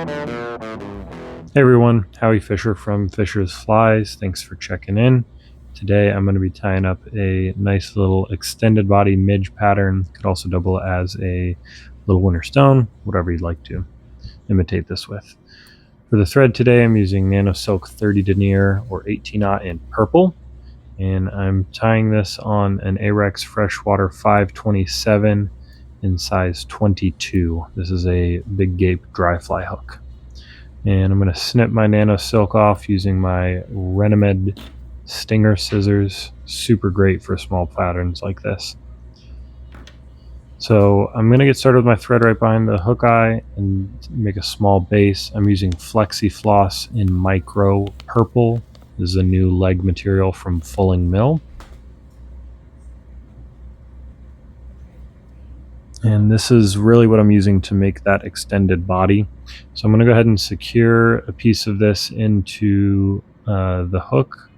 Hey everyone, Howie Fisher from Fisher's Flies. Thanks for checking in. Today I'm going to be tying up a nice little extended body midge pattern. Could also double it as a little winter stone, whatever you'd like to imitate this with. For the thread today, I'm using Nano Silk 30 denier or 18-aught in purple, and I'm tying this on an Ahrex Freshwater 527 in size 22. This is a big gape dry fly hook. And I'm going to snip my Nano Silk off using my Resin Stinger scissors. Super great for small patterns like this. So I'm going to get started with my thread right behind the hook eye and make a small base. I'm using Flexi-Floss in micro purple. This is a new leg material from Fulling Mill. And this is really what I'm using to make that extended body. So I'm going to go ahead and secure a piece of this into the hook.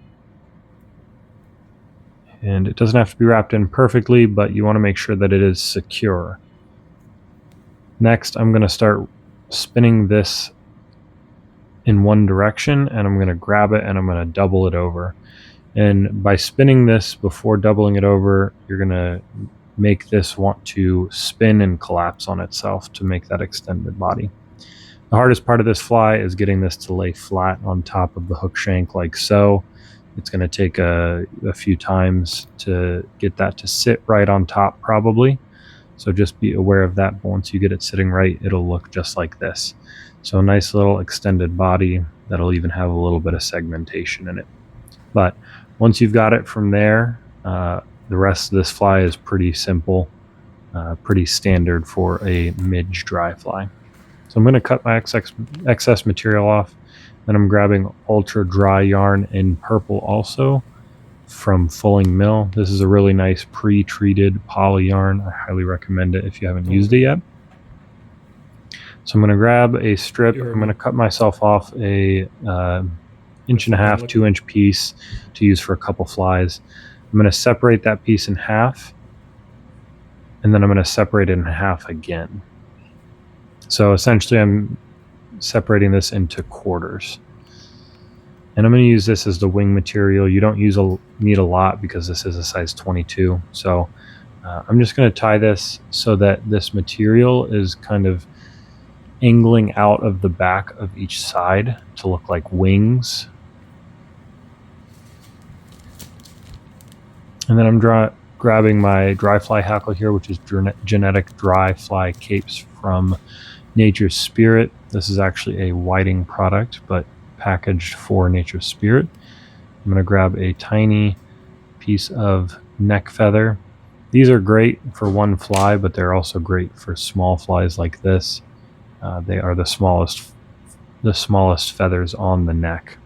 And it doesn't have to be wrapped in perfectly, but you want to make sure that it is secure. Next, I'm going to start spinning this in one direction, and I'm going to grab it and I'm going to double it over. And by spinning this before doubling it over, you're going to make this want to spin and collapse on itself to make that extended body. The hardest part of this fly is getting this to lay flat on top of the hook shank like so. It's going to take a few times to get that to sit right on top probably. So just be aware of that, but once you get it sitting right, it'll look just like this. So a nice little extended body that'll even have a little bit of segmentation in it. But once you've got it from there, the rest of this fly is pretty simple, pretty standard for a midge dry fly. So I'm going to cut my excess material off. Then I'm grabbing ultra dry yarn in purple also from Fulling Mill. This is a really nice pre-treated poly yarn. I highly recommend it if you haven't used it yet. So I'm going to grab a strip. I'm going to cut myself off a 1.5 inch, 2 inch piece to use for a couple flies. I'm going to separate that piece in half, and then I'm going to separate it in half again. So essentially I'm separating this into quarters. And I'm going to use this as the wing material. You don't need a lot because this is a size 22. So I'm just going to tie this so that this material is kind of angling out of the back of each side to look like wings. And then I'm grabbing my dry fly hackle here, which is genetic dry fly capes from Nature's Spirit. This is actually a whiting product, but packaged for Nature's Spirit. I'm going to grab a tiny piece of neck feather. These are great for one fly, but they're also great for small flies like this. They are the smallest feathers on the neck.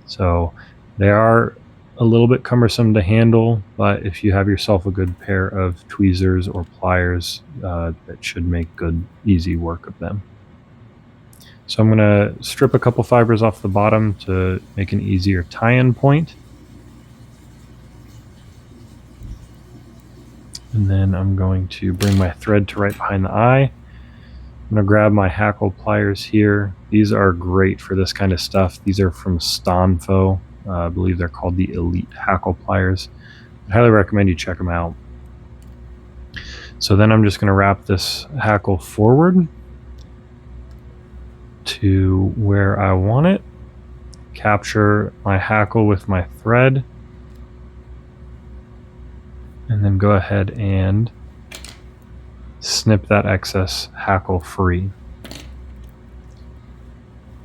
So they are a little bit cumbersome to handle, but if you have yourself a good pair of tweezers or pliers, that should make good, easy work of them. So I'm going to strip a couple fibers off the bottom to make an easier tie-in point. And then I'm going to bring my thread to right behind the eye. I'm going to grab my Hackle pliers here. These are great for this kind of stuff. These are from Stonfo. I believe they're called the Elite Hackle pliers. I highly recommend you check them out. So then I'm just going to wrap this hackle forward to where I want it, capture my hackle with my thread, and then go ahead and snip that excess hackle free.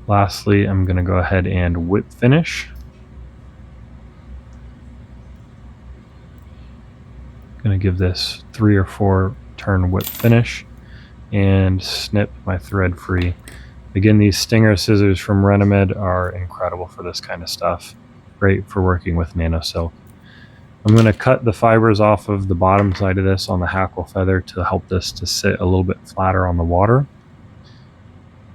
Lastly, I'm going to go ahead and whip finish. Going to give this 3 or 4 turn whip finish and snip my thread free. Again, these Stinger scissors from Resin are incredible for this kind of stuff. Great for working with Nano Silk. I'm going to cut the fibers off of the bottom side of this on the hackle feather to help this to sit a little bit flatter on the water.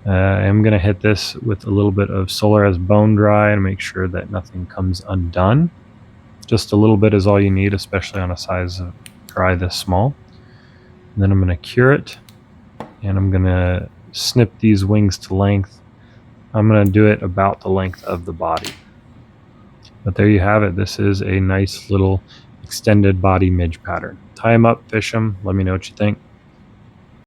I'm going to hit this with a little bit of Solarez bone dry and make sure that nothing comes undone. Just a little bit is all you need, especially on a size of dry this small. And then I'm going to cure it, and I'm going to snip these wings to length. I'm going to do it about the length of the body. But there you have it. This is a nice little extended body midge pattern. Tie them up, fish them, let me know what you think.